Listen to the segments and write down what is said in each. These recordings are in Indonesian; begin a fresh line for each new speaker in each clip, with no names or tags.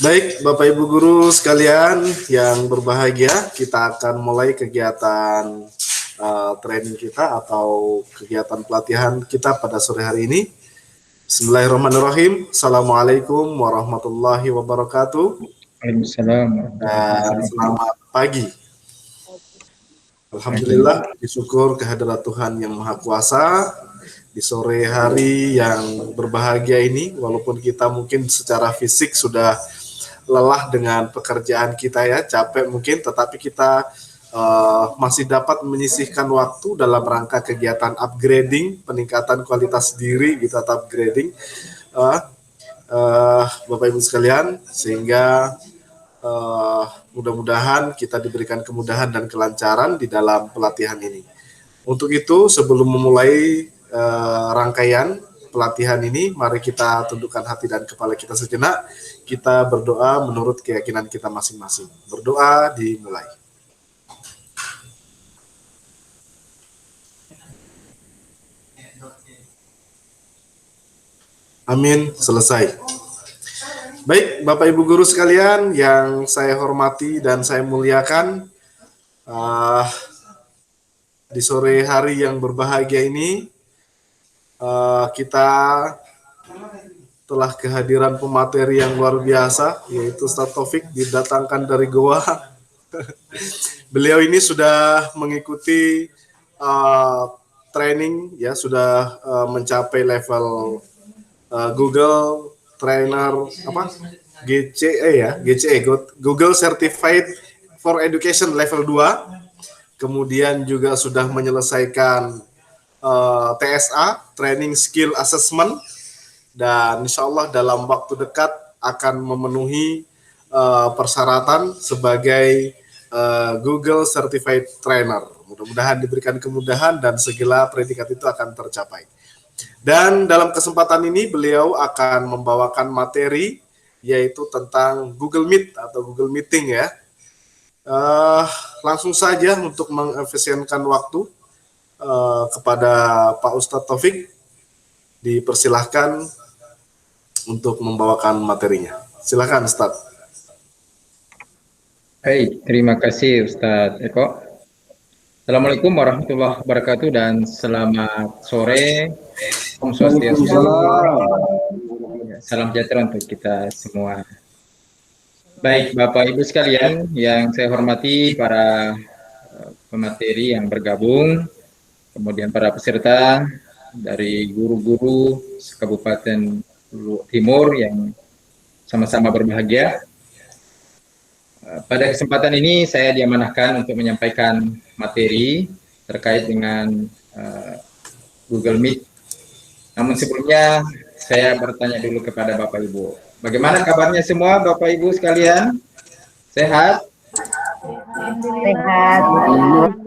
Baik, Bapak Ibu guru sekalian yang berbahagia, kita akan mulai kegiatan training kita atau kegiatan pelatihan kita pada sore hari ini. Bismillahirrahmanirrahim. Assalamualaikum warahmatullahi wabarakatuh.
Waalaikumsalam.
Dan selamat pagi. Alhamdulillah, disyukur kehadirat Tuhan yang Maha Kuasa di sore hari yang berbahagia ini, walaupun kita mungkin secara fisik sudah lelah dengan pekerjaan kita ya, capek mungkin, tetapi kita masih dapat menyisihkan waktu dalam rangka kegiatan upgrading, peningkatan kualitas diri gitu atau upgrading Bapak Ibu sekalian, sehingga mudah-mudahan kita diberikan kemudahan dan kelancaran di dalam pelatihan ini. Untuk itu, sebelum memulai rangkaian pelatihan ini, mari kita tundukkan hati dan kepala kita sejenak. Kita berdoa menurut keyakinan kita masing-masing. Berdoa dimulai. Amin, selesai. Baik, Bapak Ibu guru sekalian yang saya hormati dan saya muliakan, di sore hari yang berbahagia ini, kita telah kehadiran pemateri yang luar biasa, yaitu Ustaz Taufik, didatangkan dari Goa. Beliau ini sudah mengikuti training, ya, sudah mencapai level Google Trainer GCE, Google Certified for Education level 2. Kemudian juga sudah menyelesaikan TSA, Training Skill Assessment, dan insya Allah dalam waktu dekat akan memenuhi persyaratan sebagai Google Certified Trainer. Mudah-mudahan diberikan kemudahan dan segala predikat itu akan tercapai. Dan dalam kesempatan ini beliau akan membawakan materi yaitu tentang Google Meet atau Google Meeting ya. Langsung saja untuk mengefisienkan waktu kepada Pak Ustadz Taufik, dipersilahkan untuk membawakan materinya. Silakan Ustadz.
Baik, terima kasih Ustadz Eko. Assalamualaikum warahmatullahi wabarakatuh dan selamat sore. Om Swastiastu. Salam sejahtera untuk kita semua. Baik, Bapak Ibu sekalian yang saya hormati, para pemateri yang bergabung, kemudian para peserta dari guru-guru Kabupaten Timur yang sama-sama berbahagia. Pada kesempatan ini saya diamanahkan untuk menyampaikan materi terkait dengan Google Meet. Namun sebelumnya saya bertanya dulu kepada Bapak Ibu. Bagaimana kabarnya semua Bapak Ibu sekalian? Sehat?
Sehat.
Alhamdulillah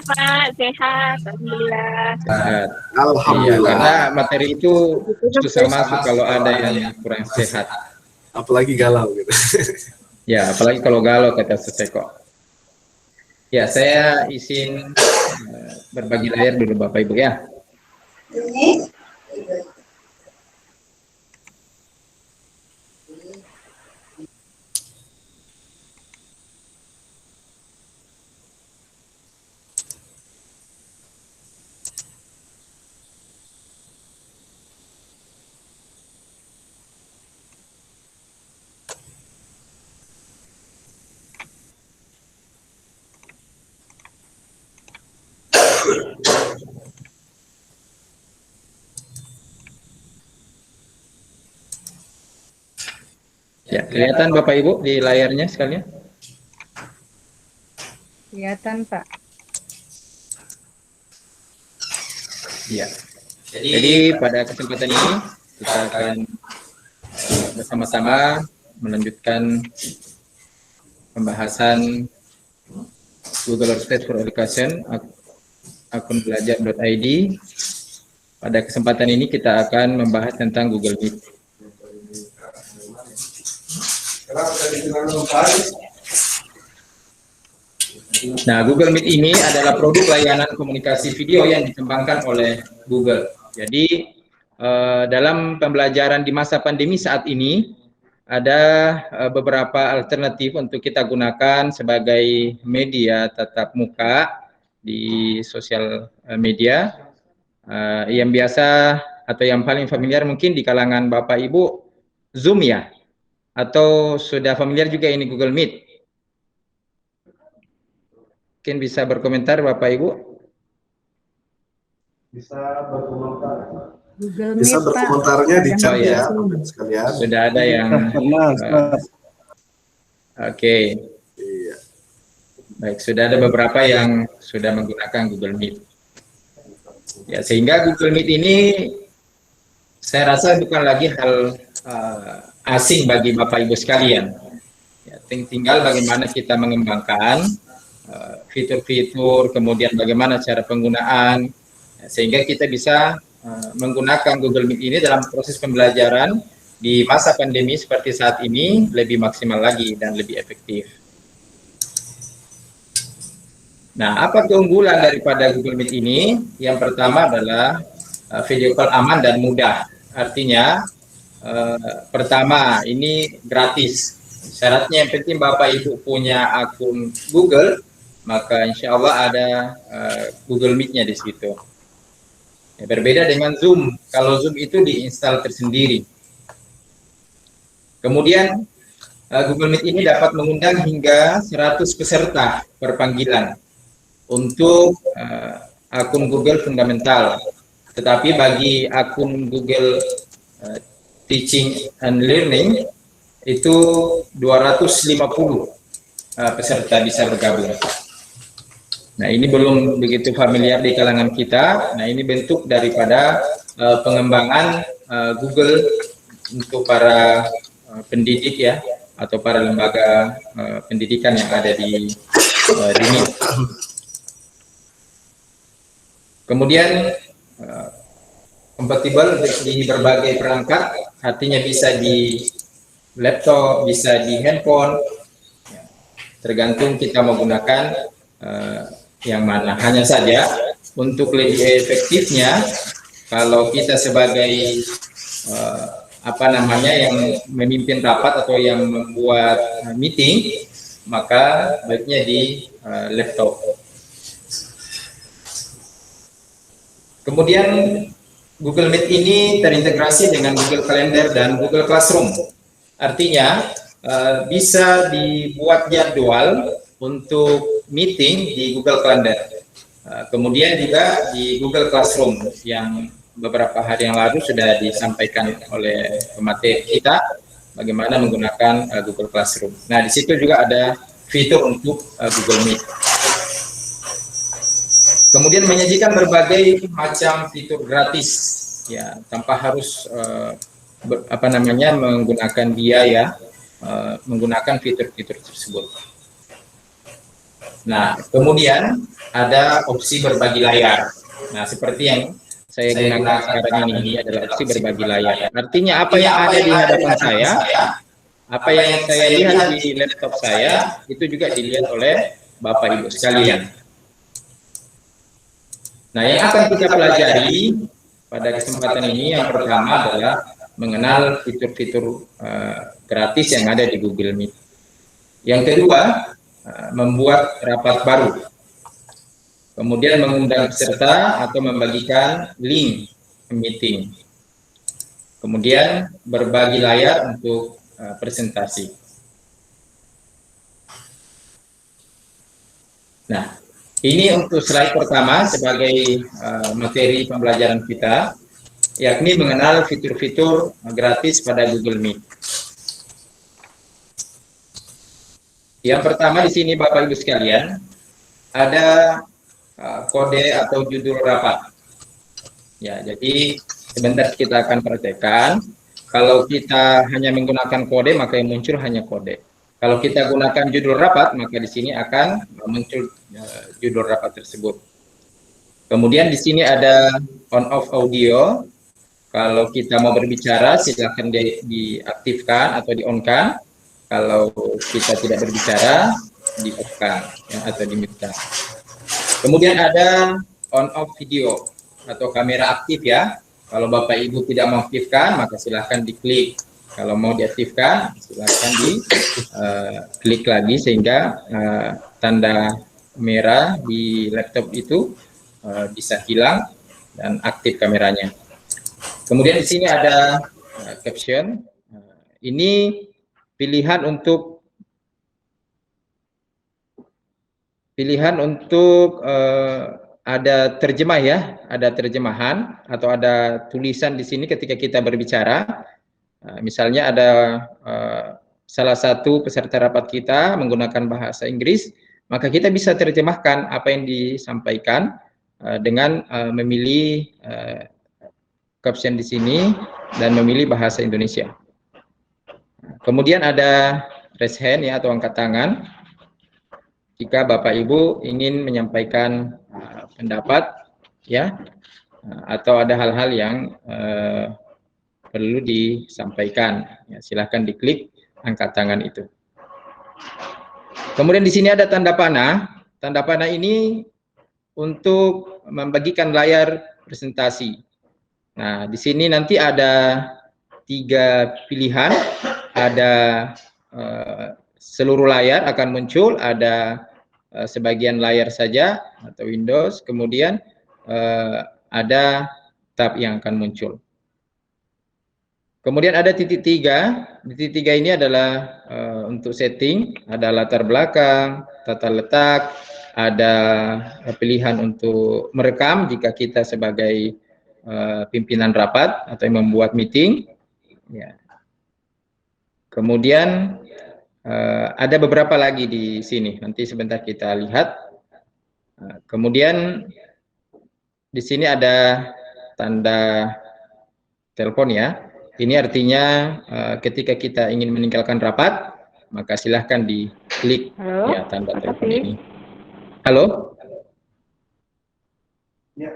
Pak, sehat. Alhamdulillah.
Sehat.
Alhamdulillah.
Iya, karena materi itu susah masuk kalau ada yang kurang sehat.
Apalagi galau gitu.
Ya, apalagi kalau galau kata Seseko. Ya, saya izin berbagi layar dulu Bapak Ibu ya. Ya, kelihatan Bapak Ibu di layarnya sekalian?
Kelihatan Pak.
Ya. Jadi pada kesempatan ini kita akan bersama-sama melanjutkan pembahasan Google Workspace for Education akun belajar.id. Pada kesempatan ini kita akan membahas tentang Google Meet. Nah, Google Meet ini adalah produk layanan komunikasi video yang dikembangkan oleh Google. Jadi, dalam pembelajaran di masa pandemi saat ini ada beberapa alternatif untuk kita gunakan sebagai media tatap muka di sosial media yang biasa atau yang paling familiar mungkin di kalangan Bapak Ibu Zoom ya, atau sudah familiar juga ini Google Meet. Mungkin bisa berkomentar Bapak Ibu.
Bisa berkomentar.
Google
Bisa
Meet,
berkomentarnya di chat ya,
ya.
sekalian.
Sudah ada yang Oke.
Iya.
Baik, sudah ada beberapa yang sudah menggunakan Google Meet. Ya, sehingga Google Meet ini saya rasa bukan lagi hal asing bagi Bapak Ibu sekalian. Ya, tinggal bagaimana kita mengembangkan fitur-fitur, kemudian bagaimana cara penggunaan, ya, sehingga kita bisa menggunakan Google Meet ini dalam proses pembelajaran di masa pandemi seperti saat ini lebih maksimal lagi dan lebih efektif. Nah, apa keunggulan daripada Google Meet ini? Yang pertama adalah video call aman dan mudah. Artinya, pertama, ini gratis. Syaratnya yang penting Bapak Ibu punya akun Google, maka insya Allah ada Google Meet-nya di situ. Ya, berbeda dengan Zoom. Kalau Zoom itu diinstal tersendiri. Kemudian, Google Meet ini dapat mengundang hingga 100 peserta per panggilan untuk akun Google fundamental. Tetapi bagi akun Google Teaching and Learning itu 250 peserta bisa bergabung. Nah, ini belum begitu familiar di kalangan kita. Nah, ini bentuk daripada pengembangan Google untuk para pendidik ya, atau para lembaga pendidikan yang ada di dunia. Kemudian kompatibel di berbagai perangkat, artinya bisa di laptop, bisa di handphone, tergantung kita menggunakan yang mana. Hanya saja untuk lebih efektifnya, kalau kita sebagai yang memimpin rapat atau yang membuat meeting, maka baiknya di laptop. Kemudian Google Meet ini terintegrasi dengan Google Calendar dan Google Classroom. Artinya bisa dibuat jadwal untuk meeting di Google Calendar. Kemudian juga di Google Classroom yang beberapa hari yang lalu sudah disampaikan oleh pemateri kita bagaimana menggunakan Google Classroom. Nah, di situ juga ada fitur untuk Google Meet. Kemudian menyajikan berbagai macam fitur gratis, ya, tanpa harus menggunakan biaya, menggunakan fitur-fitur tersebut. Nah, kemudian ada opsi berbagi layar. Nah, seperti yang saya gunakan sekarang ini adalah opsi berbagi layar. Artinya apa yang ada di hadapan saya, apa yang saya lihat di laptop saya, itu juga dilihat oleh Bapak Ibu sekalian. Nah, yang akan kita pelajari pada kesempatan ini yang pertama adalah mengenal fitur-fitur gratis yang ada di Google Meet. Yang kedua, membuat rapat baru. Kemudian mengundang peserta atau membagikan link meeting. Kemudian berbagi layar untuk presentasi. Nah, ini untuk slide pertama sebagai materi pembelajaran kita, yakni mengenal fitur-fitur gratis pada Google Meet. Yang pertama di sini Bapak Ibu sekalian, ada kode atau judul rapat. Ya, jadi sebentar kita akan praktekkan. Kalau kita hanya menggunakan kode, maka yang muncul hanya kode. Kalau kita gunakan judul rapat, maka di sini akan muncul judul rapat tersebut. Kemudian di sini ada on-off audio. Kalau kita mau berbicara, silakan diaktifkan atau di-on-kan. Kalau kita tidak berbicara, di-off-kan atau di-mute-kan. Kemudian ada on-off video atau kamera aktif ya. Kalau Bapak Ibu tidak mengaktifkan, maka silahkan diklik. Kalau mau diaktifkan, silahkan diklik lagi sehingga tanda merah di laptop itu bisa hilang dan aktif kameranya. Kemudian di sini ada caption. Ini pilihan untuk ada terjemah ya, ada terjemahan atau ada tulisan di sini ketika kita berbicara. Misalnya ada salah satu peserta rapat kita menggunakan bahasa Inggris, maka kita bisa terjemahkan apa yang disampaikan dengan memilih caption di sini dan memilih bahasa Indonesia. Kemudian ada raise hand ya atau angkat tangan. Jika Bapak Ibu ingin menyampaikan pendapat ya atau ada hal-hal yang perlu disampaikan, ya, silahkan diklik angkat tangan itu. Kemudian di sini ada tanda panah. Tanda panah ini untuk membagikan layar presentasi. Nah, di sini nanti ada 3 pilihan, ada seluruh layar akan muncul, ada sebagian layar saja atau Windows, kemudian ada tab yang akan muncul. Kemudian ada titik 3, titik 3 ini adalah untuk setting, ada latar belakang, tata letak, ada pilihan untuk merekam jika kita sebagai pimpinan rapat atau yang membuat meeting. Ya. Kemudian ada beberapa lagi di sini. Nanti sebentar kita lihat. Kemudian di sini ada tanda telepon ya. Ini artinya ketika kita ingin meninggalkan rapat, maka silahkan diklik ya tanda telepon ini. Halo?
Ya.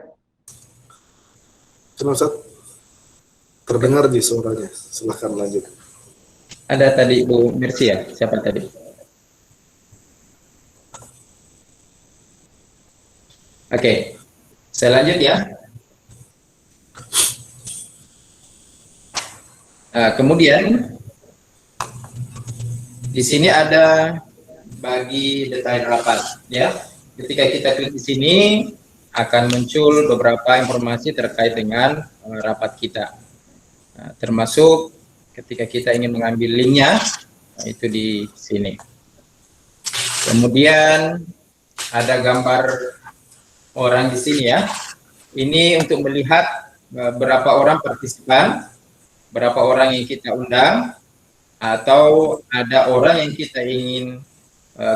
Ustaz, terdengar di suaranya. Silahkan lanjut.
Ada tadi Bu Mercy ya? Siapa tadi? Oke, saya lanjut ya. Kemudian di sini ada bagi detail rapat ya. Ketika kita klik di sini akan muncul beberapa informasi terkait dengan rapat kita. Termasuk ketika kita ingin mengambil linknya, itu di sini. Kemudian ada gambar orang di sini ya. Ini untuk melihat berapa orang partisipan, berapa orang yang kita undang, atau ada orang yang kita ingin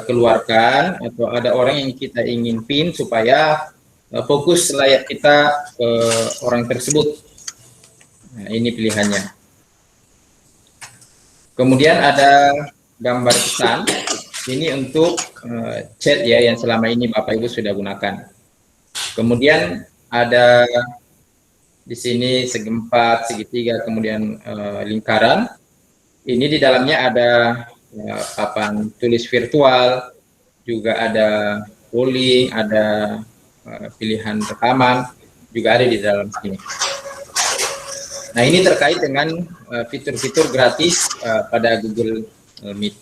keluarkan, atau ada orang yang kita ingin pin supaya fokus layar kita ke orang tersebut. Nah, ini pilihannya. Kemudian ada gambar pesan. Ini untuk chat ya yang selama ini Bapak Ibu sudah gunakan. Kemudian ada di sini segi 4, segitiga, kemudian lingkaran. Ini di dalamnya ada papan tulis virtual, juga ada polling, ada pilihan rekaman, juga ada di dalam sini. Nah, ini terkait dengan fitur-fitur gratis pada Google Meet.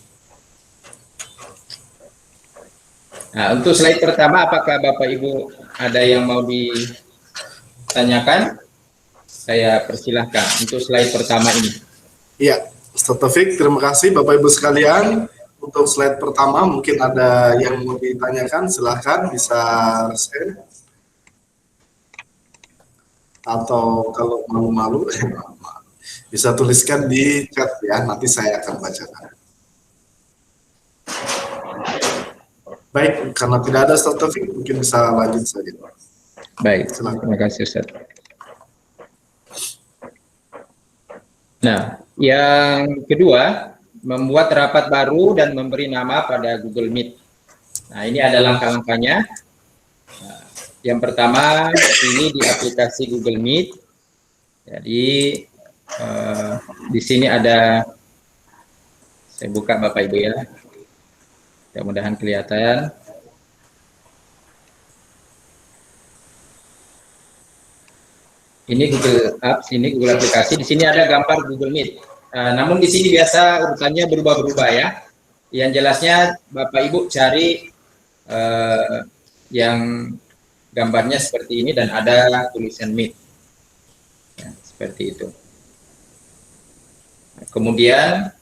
Nah, untuk slide pertama, apakah Bapak Ibu ada yang mau ditanyakan? Saya persilahkan untuk slide pertama ini.
Iya, Ustaz Taufik, terima kasih Bapak Ibu sekalian. Untuk slide pertama mungkin ada yang mau ditanyakan, silahkan bisa share. Atau kalau malu-malu bisa tuliskan di chat ya, nanti saya akan bacakan. Baik, karena tidak ada Ustaz Taufik, mungkin bisa lanjut saja.
Baik,
silakan.
Terima kasih Ustaz. Nah, yang kedua, membuat rapat baru dan memberi nama pada Google Meet. Nah, ini ada langkah-langkahnya. Yang pertama, ini di aplikasi Google Meet. Jadi, di sini ada, saya buka Bapak Ibu ya. Mudah-mudahan kelihatan. Ini Google Apps, ini Google aplikasi. Di sini ada gambar Google Meet. Namun di sini biasa urutannya berubah-berubah ya. Yang jelasnya Bapak Ibu cari yang gambarnya seperti ini dan ada tulisan Meet. Ya, seperti itu. Nah, kemudian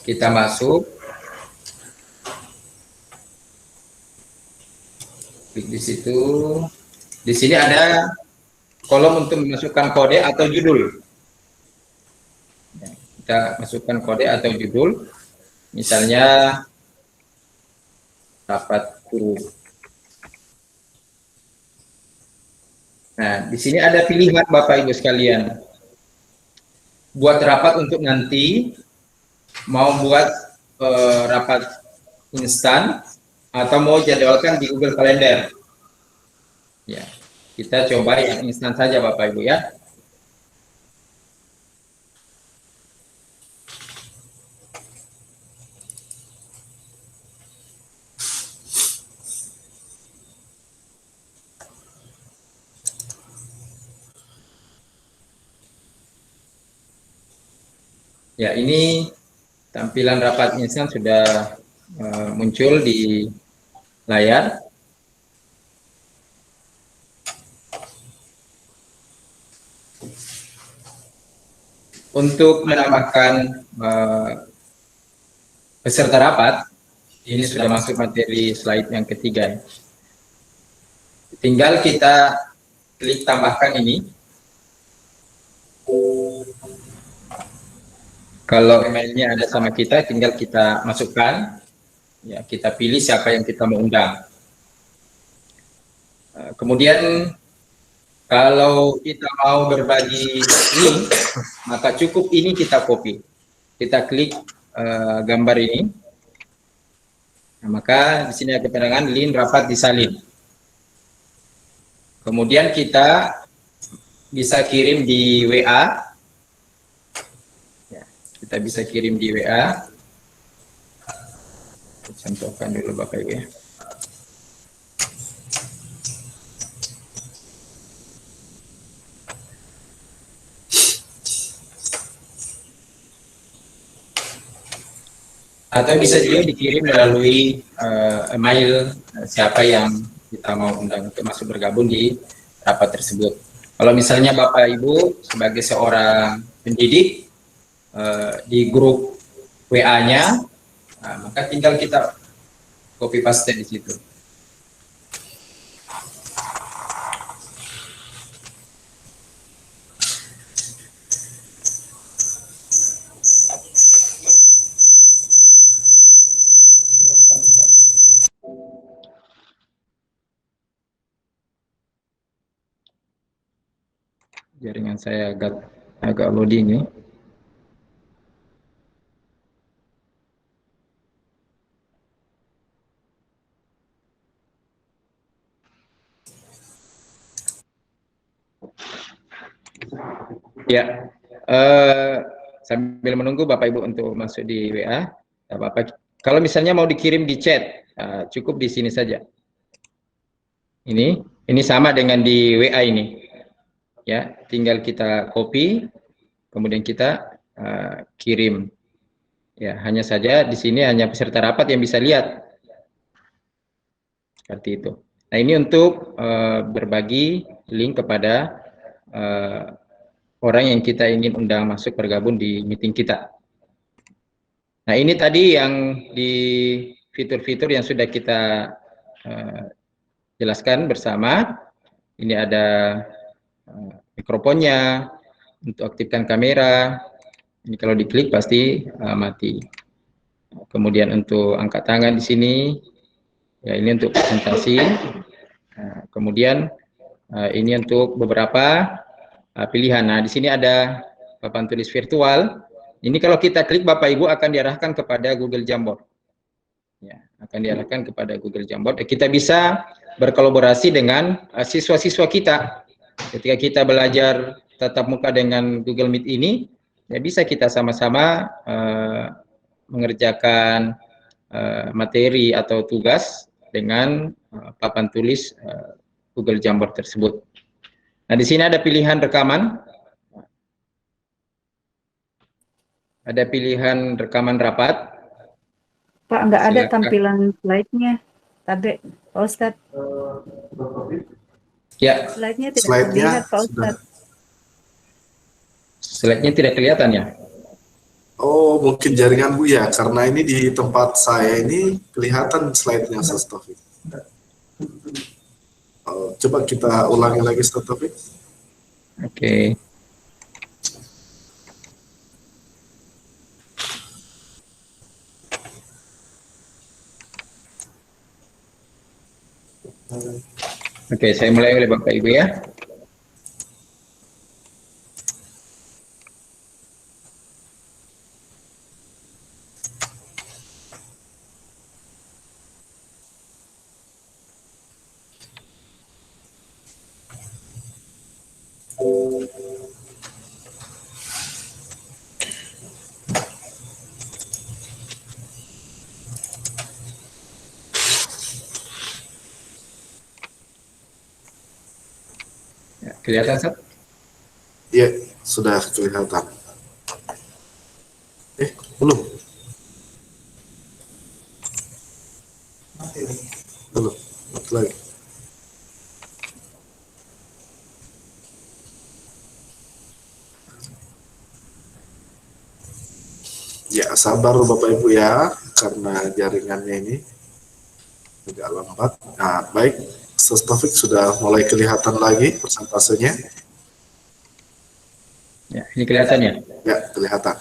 kita masuk. Klik di situ. Di sini ada kolom untuk memasukkan kode atau judul. Ya, kita masukkan kode atau judul. Misalnya rapat guru. Nah, di sini ada pilihan Bapak Ibu sekalian. Buat rapat untuk nanti, mau buat rapat instan atau mau jadwalkan di Google Calendar. Ya, kita coba yang instan saja Bapak Ibu ya. Ya, ini tampilan rapat instan sudah muncul di layar. Untuk menambahkan peserta rapat, ini sudah masuk materi slide yang ketiga. Tinggal kita klik tambahkan ini. Kalau emailnya ada sama kita, tinggal kita masukkan. Ya, kita pilih siapa yang kita mau undang. Kemudian kalau kita mau berbagi link, maka cukup ini kita copy. Kita klik gambar ini. Nah, maka di sini ada penerangan link rapat disalin. Kemudian kita bisa kirim di WA. Ya, kita bisa kirim di WA. Contohkan dulu Bapak Ibu ya. Atau bisa juga dikirim melalui email siapa yang kita mau undang untuk masuk bergabung di rapat tersebut. Kalau misalnya Bapak Ibu sebagai seorang pendidik di grup WA-nya, maka tinggal kita copy paste di situ. Jaringan saya agak loading ya. Ya, sambil menunggu Bapak Ibu untuk masuk di WA, Bapak, kalau misalnya mau dikirim di chat, cukup di sini saja. Ini sama dengan di WA ini. Ya, tinggal kita copy, kemudian kita kirim. Ya, hanya saja di sini hanya peserta rapat yang bisa lihat. Seperti itu. Nah, ini untuk berbagi link kepada orang yang kita ingin undang masuk bergabung di meeting kita. Nah, ini tadi yang di fitur-fitur yang sudah kita jelaskan bersama. Ini ada mikrofonnya, untuk aktifkan kamera. Ini kalau diklik pasti mati. Kemudian untuk angkat tangan di sini, ya ini untuk presentasi. Kemudian ini untuk beberapa pilihan. Nah, di sini ada papan tulis virtual. Ini kalau kita klik Bapak Ibu akan diarahkan kepada Google Jamboard. Ya, akan diarahkan kepada Google Jamboard. Kita bisa berkolaborasi dengan siswa-siswa kita. Ketika kita belajar tatap muka dengan Google Meet ini, ya bisa kita sama-sama mengerjakan materi atau tugas dengan papan tulis Google Jamboard tersebut. Nah, di sini ada pilihan rekaman. Ada pilihan rekaman rapat.
Pak, nggak ada
Silakan.
tampilan slide-nya. Tadi, Pak Ustadz,
Ya,
slide-nya tidak
Slide-nya
terlihat, Pak
sudah.
Ustadz.
slide-nya tidak kelihatan ya.
Oh, mungkin jaringan Bu ya, karena ini di tempat saya ini kelihatan slide-nya Ustaz Taufik. Oh, coba kita ulangi lagi Ustaz Taufik.
Oke. Oke, saya mulai oleh Bapak Ibu ya. Ya, kelihatan, Sat?
Iya, sudah kelihatan. Belum. Belum. Mati lagi. Ya, sabar Bapak Ibu ya, karena jaringannya ini agak lambat. Nah, baik, Ustaz Taufik sudah mulai kelihatan lagi persentasenya.
Ya, ini kelihatan ya?
Ya, kelihatan.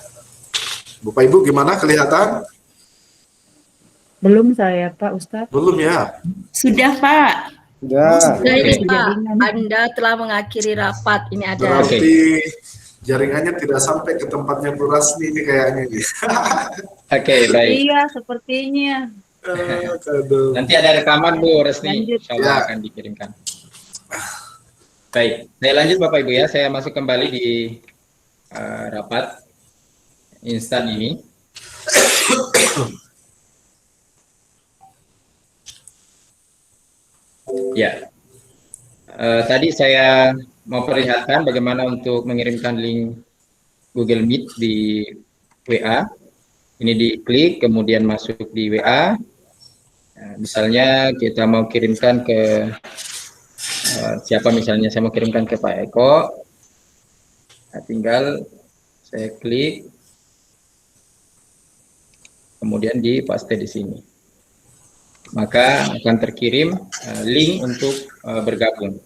Bapak Ibu gimana, kelihatan?
Belum saya, Pak Ustadz.
Belum ya?
Sudah, Pak.
Sudah.
Sudah ini,
Oke.
Pak. Anda telah mengakhiri rapat. Ini ada.
Berarti jaringannya tidak sampai ke tempatnya Bu Rasmi ini kayaknya nih.
Oke, baik.
Iya, sepertinya.
Aduh.
Nanti ada rekaman Bu Resni,
Lanjut.
insya Allah
Ya.
akan dikirimkan. Baik, saya lanjut Bapak Ibu ya. Saya masuk kembali di rapat instan ini. Ya, tadi saya mau perlihatkan bagaimana untuk mengirimkan link Google Meet di WA. Ini diklik, kemudian masuk di WA. Nah, misalnya kita mau kirimkan ke siapa, misalnya saya mau kirimkan ke Pak Eko. Nah, tinggal saya klik, kemudian dipaste di sini. Maka akan terkirim link untuk bergabung.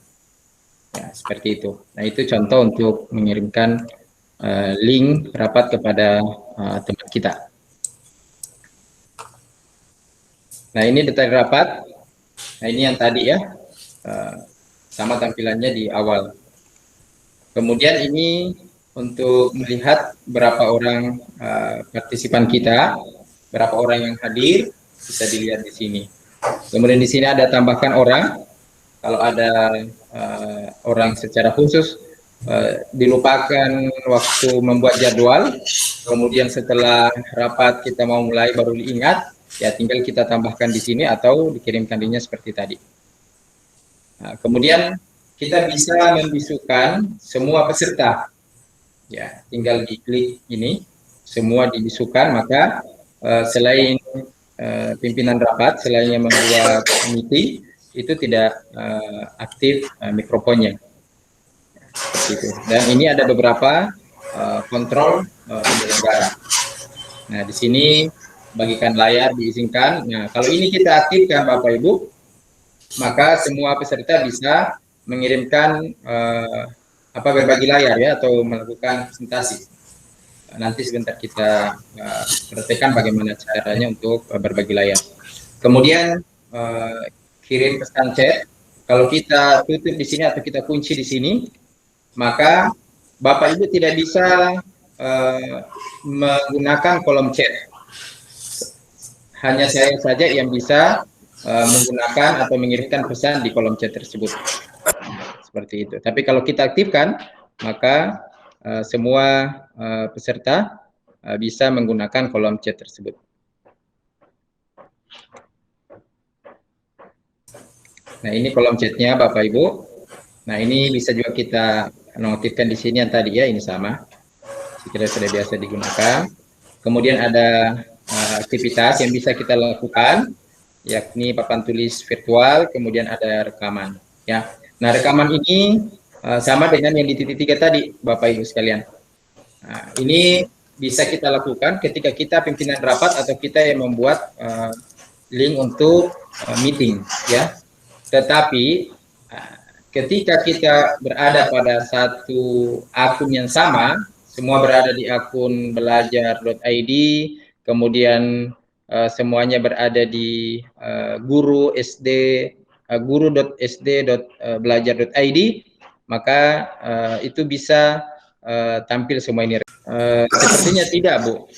Ya, seperti itu. Nah, itu contoh untuk mengirimkan link rapat kepada teman kita. Nah, ini detail rapat. Nah, ini yang tadi ya, sama tampilannya di awal. Kemudian ini untuk melihat berapa orang partisipan kita, berapa orang yang hadir, bisa dilihat di sini. Kemudian di sini ada tambahkan orang. Kalau ada orang secara khusus dilupakan waktu membuat jadwal, kemudian setelah rapat kita mau mulai baru diingat, ya tinggal kita tambahkan di sini atau dikirimkan linknya seperti tadi. Nah, kemudian kita bisa membisukan semua peserta. Ya, tinggal diklik ini, semua dibisukan, maka selain pimpinan rapat, selain yang membuat meeting, itu tidak aktif mikrofonnya. Seperti itu. Dan ini ada beberapa kontrol penyelenggara. Nah, di sini bagikan layar diizinkan. Nah, kalau ini kita aktifkan Bapak Ibu, maka semua peserta bisa mengirimkan berbagi layar ya, atau melakukan presentasi. Nanti sebentar kita praktekkan bagaimana caranya untuk berbagi layar. Kemudian kirim pesan chat. Kalau kita tutup di sini atau kita kunci di sini, maka Bapak Ibu tidak bisa menggunakan kolom chat. Hanya saya saja yang bisa menggunakan atau mengirimkan pesan di kolom chat tersebut. Seperti itu. Tapi kalau kita aktifkan, maka semua peserta bisa menggunakan kolom chat tersebut. Nah, ini kolom chatnya Bapak Ibu. Nah, ini bisa juga kita nonaktifkan di sini yang tadi ya, ini sama. Sekiranya sudah biasa digunakan. Kemudian ada aktivitas yang bisa kita lakukan, yakni papan tulis virtual, kemudian ada rekaman. Ya, nah rekaman ini sama dengan yang di titik 3 tadi, Bapak Ibu sekalian. Nah, ini bisa kita lakukan ketika kita pimpinan rapat atau kita yang membuat link untuk meeting, ya. Tetapi ketika kita berada pada satu akun yang sama, semua berada di akun belajar.id, kemudian semuanya berada di guru.sd.belajar.id, maka itu bisa tampil semua ini. Sepertinya tidak, Bu.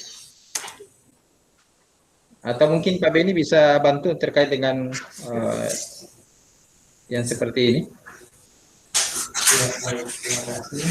Atau mungkin Pak Beni bisa bantu terkait dengan yang seperti ini. Terima kasih.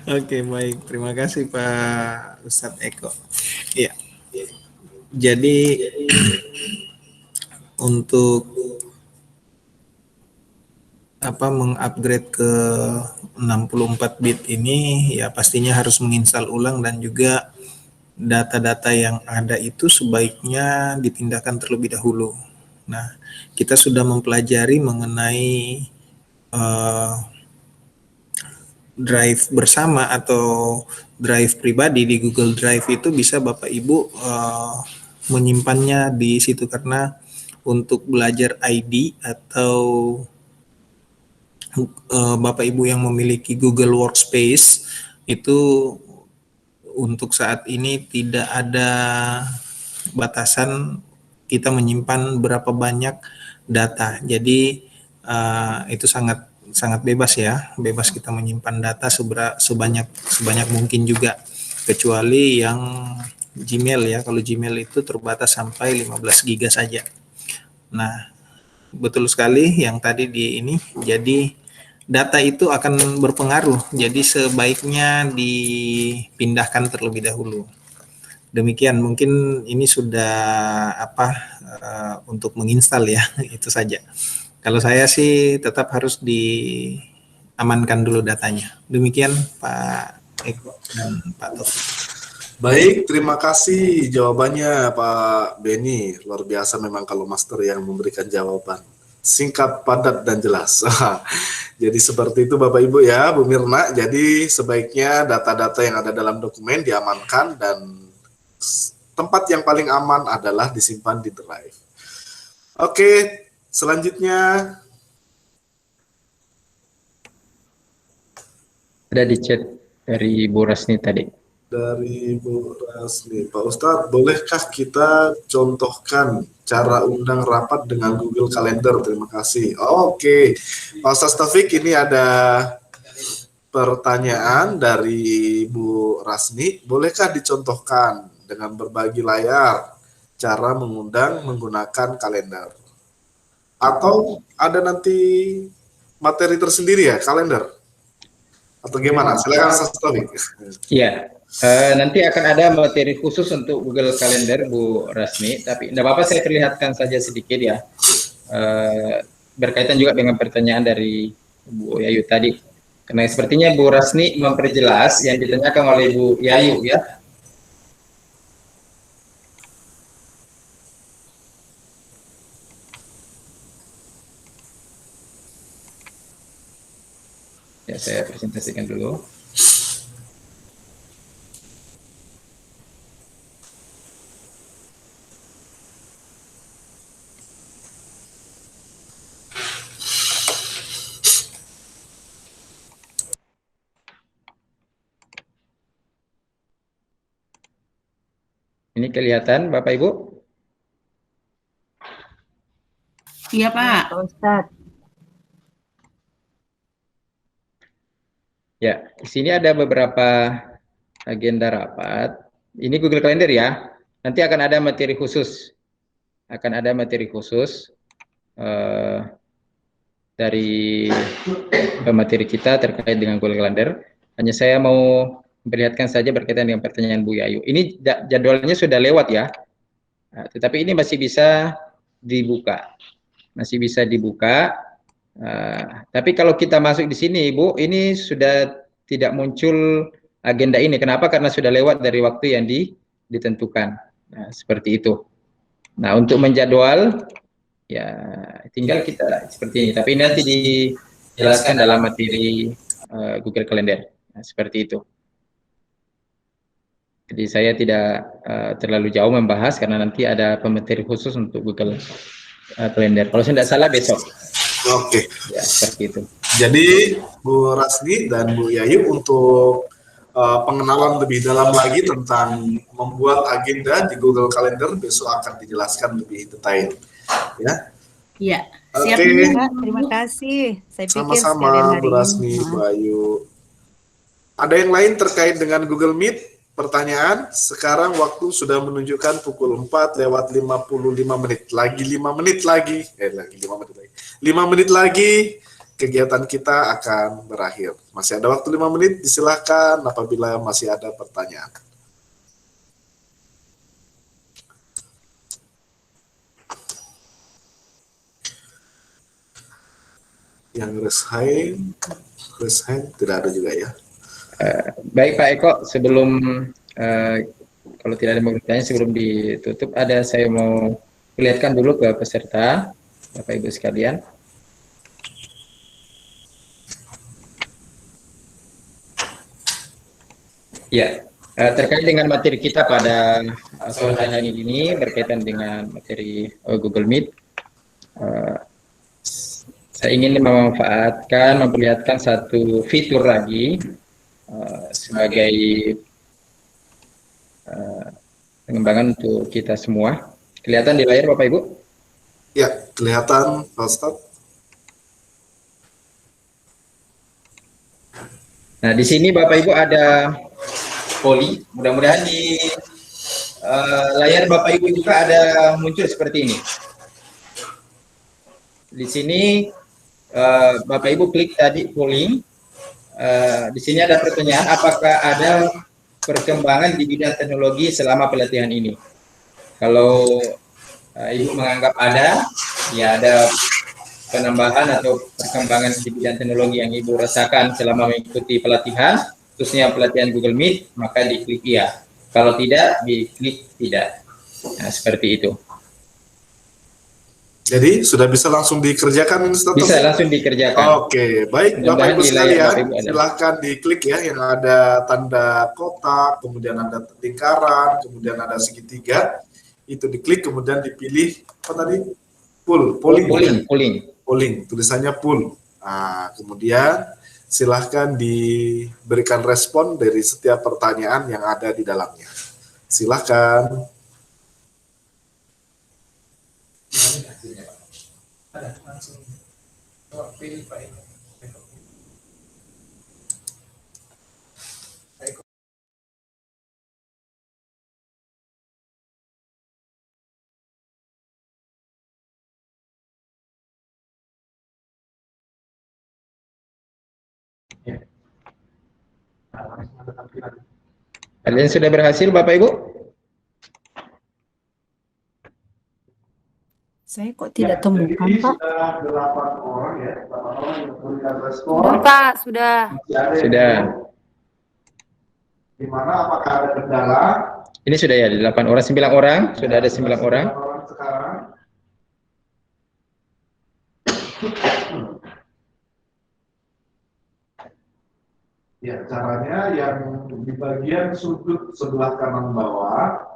Oke, baik. Terima kasih Pak Ustadz Eko. Iya. Jadi untuk mengupgrade ke 64 bit ini ya pastinya harus menginstal ulang dan juga data-data yang ada itu sebaiknya dipindahkan terlebih dahulu. Nah, kita sudah mempelajari mengenai drive bersama atau drive pribadi di Google Drive itu bisa Bapak Ibu menyimpannya di situ karena untuk belajar ID atau Bapak Ibu yang memiliki Google Workspace itu untuk saat ini tidak ada batasan kita menyimpan berapa banyak data. Jadi itu sangat bebas ya, bebas kita menyimpan data sebanyak mungkin juga, kecuali yang Gmail ya. Kalau Gmail itu terbatas sampai 15 giga saja. Nah, betul sekali yang tadi di ini. Jadi data itu akan berpengaruh. Jadi sebaiknya dipindahkan terlebih dahulu. Demikian, mungkin ini sudah untuk menginstal ya, itu saja. Kalau saya sih tetap harus diamankan dulu datanya. Demikian Pak Eko dan Pak Taufik.
Baik, terima kasih jawabannya Pak Beni. Luar biasa memang kalau master yang memberikan jawaban. Singkat, padat, dan jelas. Jadi seperti itu Bapak Ibu ya, Bu Mirna. Jadi sebaiknya data-data yang ada dalam dokumen diamankan dan tempat yang paling aman adalah disimpan di Drive. Oke, selanjutnya.
Ada di chat dari Bu Rasni tadi.
Dari Bu Rasni, Pak Ustadz, bolehkah kita contohkan cara undang rapat dengan Google Calendar? Terima kasih. Oke, Pak Ustadz Taufik, ini ada pertanyaan dari Bu Rasni. Bolehkah dicontohkan dengan berbagi layar cara mengundang menggunakan kalender? Atau ada nanti materi tersendiri ya, kalender? Atau gimana? Silakan Ustadz Taufik.
Iya. Nanti akan ada materi khusus untuk Google Calendar, Bu Rasmi, tapi tidak apa-apa saya perlihatkan saja sedikit ya, berkaitan juga dengan pertanyaan dari Bu Yayu tadi, karena sepertinya Bu Rasmi memperjelas yang ditanyakan oleh Bu Yayu ya. Ya, saya presentasikan dulu. Ini kelihatan Bapak Ibu?
Iya Pak.
Pak Ustadz.
Ya, di sini ada beberapa agenda rapat. Ini Google Calendar ya. Nanti akan ada materi khusus. Akan ada materi khusus dari pemateri kita terkait dengan Google Calendar. Hanya saya mau memperlihatkan saja berkaitan dengan pertanyaan Bu Yayu. Ini jadwalnya sudah lewat ya. Nah, tetapi ini masih bisa dibuka. Masih bisa dibuka. Tapi kalau kita masuk di sini, Ibu, ini sudah tidak muncul agenda ini. Kenapa? Karena sudah lewat dari waktu yang ditentukan. Nah, seperti itu. Nah, untuk menjadwal, ya tinggal kita seperti ini. Tapi nanti dijelaskan dalam materi Google Calendar. Nah, seperti itu. Jadi saya tidak terlalu jauh membahas karena nanti ada pemateri khusus untuk Google Calendar. Kalau saya tidak salah besok.
Oke.
Ya, seperti itu.
Jadi Bu Rasni dan Bu Yayu untuk pengenalan lebih dalam lagi tentang membuat agenda di Google Calendar besok akan dijelaskan lebih detail. Ya.
Iya. Siap.
Oke.
Kak, terima kasih. Saya pikir sekalian
Sama-sama
hari
Bu Rasni,
ini.
Bu Ayu. Ada yang lain terkait dengan Google Meet? Pertanyaan, sekarang waktu sudah menunjukkan pukul 4 lewat 55 menit. Lagi 5 menit lagi. Lagi 5 menit lagi. 5 menit lagi kegiatan kita akan berakhir. Masih ada waktu 5 menit, disilahkan apabila masih ada pertanyaan. Yang raise hand tidak ada juga ya.
Baik Pak Eko, sebelum kalau tidak ada pertanyaan sebelum ditutup, saya mau perlihatkan dulu ke peserta, Bapak Ibu sekalian. Ya, terkait dengan materi kita pada sore hari ini berkaitan dengan materi Google Meet, saya ingin memperlihatkan satu fitur lagi sebagai pengembangan untuk kita semua. Kelihatan di layar Bapak Ibu?
Ya, kelihatan Pak Ustadz.
Nah, di sini Bapak Ibu ada poli. Mudah-mudahan di layar Bapak Ibu juga ada muncul seperti ini. Di sini Bapak Ibu klik tadi polling. Di sini ada pertanyaan, apakah ada perkembangan di bidang teknologi selama pelatihan ini? Kalau Ibu menganggap ada, ya ada penambahan atau perkembangan di bidang teknologi yang Ibu rasakan selama mengikuti pelatihan, khususnya pelatihan Google Meet, maka diklik iya. Kalau tidak, diklik tidak. Nah, seperti itu.
Jadi sudah bisa langsung dikerjakan Ustaz?
Bisa langsung dikerjakan.
Oke, baik Bapak Ibu sekalian, silahkan diklik ya yang ada tanda kotak, kemudian ada lingkaran, kemudian ada segitiga, itu diklik kemudian dipilih apa tadi? Polling, tulisannya poll. Nah, kemudian silahkan diberikan respon dari setiap pertanyaan yang ada di dalamnya. Silahkan.
Kalian sudah berhasil Bapak Ibu?
Saya kok tidak temukan, Pak?
Sudah 8 orang ya, 8 orang yang memberikan respon.
Sudah, Pak, sudah.
Sudah.
Di mana apakah ada kendala?
Ini sudah ya, 8 orang, 9 orang, sudah ada 9 orang.
Sekarang. Ya, caranya yang di bagian sudut sebelah kanan bawah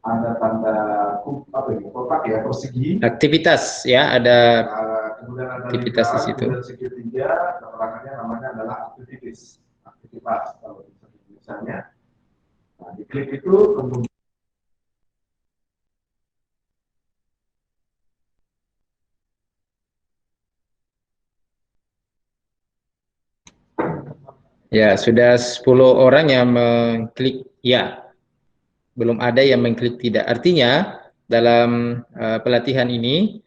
ada tanda kotak ya, persegi.
Aktivitas ya, ada
kemudian ada
aktivitas di situ.
Kemudian segitiga, keterangannya namanya adalah aktivitas kalau misalnya. Nah, diklik itu kemudian
Ya, sudah 10 orang yang mengklik ya. Belum ada yang mengklik tidak. Artinya dalam pelatihan ini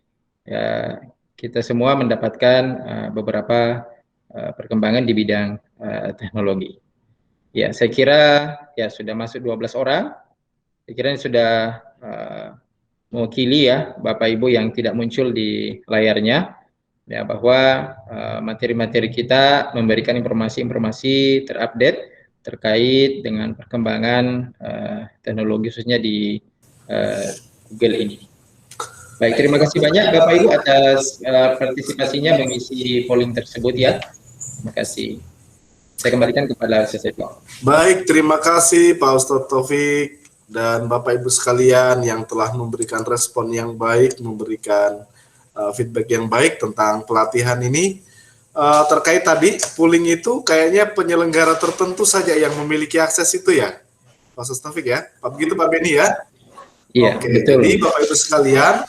ya, kita semua mendapatkan beberapa perkembangan di bidang teknologi. Ya, saya kira ya sudah masuk 12 orang. Saya kira ini sudah mewakili ya Bapak Ibu yang tidak muncul di layarnya. Ya, bahwa materi-materi kita memberikan informasi-informasi terupdate terkait dengan perkembangan teknologi khususnya di Google ini. Baik, terima kasih banyak Bapak Ibu atas partisipasinya mengisi polling tersebut ya. Terima kasih. Saya kembalikan kepada Seseko.
Baik, terima kasih Pak Ustadz Taufik dan Bapak Ibu sekalian yang telah memberikan respon yang baik, memberikan feedback yang baik tentang pelatihan ini. Terkait tadi polling itu kayaknya penyelenggara tertentu saja yang memiliki akses itu ya, Pak Ustadz Taufik ya, begitu Pak Beni ya?
Iya,
Oke,
betul.
jadi Bapak Ibu sekalian,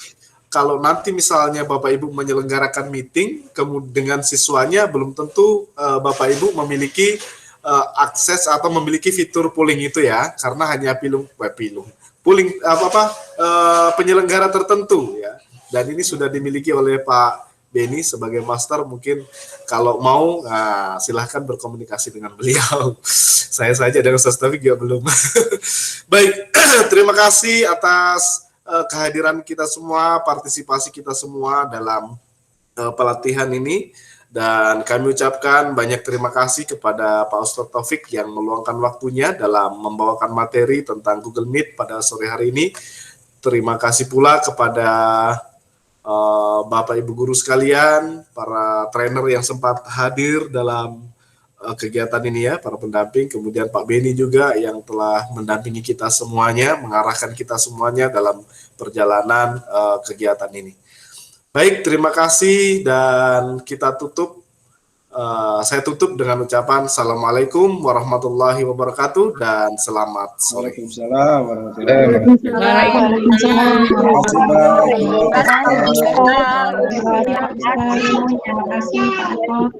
kalau nanti misalnya Bapak Ibu menyelenggarakan meeting kemudian dengan siswanya, belum tentu Bapak Ibu memiliki akses atau memiliki fitur polling itu ya, karena hanya polling penyelenggara tertentu ya. Dan ini sudah dimiliki oleh Pak Beni sebagai master, mungkin kalau mau silahkan berkomunikasi dengan beliau. Saya saja dan Ustaz Taufik juga belum. Baik, terima kasih atas kehadiran kita semua, partisipasi kita semua dalam pelatihan ini. Dan kami ucapkan banyak terima kasih kepada Pak Ustadz Taufik yang meluangkan waktunya dalam membawakan materi tentang Google Meet pada sore hari ini. Terima kasih pula kepada Bapak Ibu guru sekalian, para trainer yang sempat hadir dalam kegiatan ini ya, para pendamping, kemudian Pak Beni juga yang telah mendampingi kita semuanya, mengarahkan kita semuanya dalam perjalanan kegiatan ini. Baik, terima kasih dan kita tutup. Saya tutup dengan ucapan Assalamualaikum warahmatullahi wabarakatuh dan selamat sore.
Waalaikumsalam warahmatullahi wabarakatuh.
Terima kasih.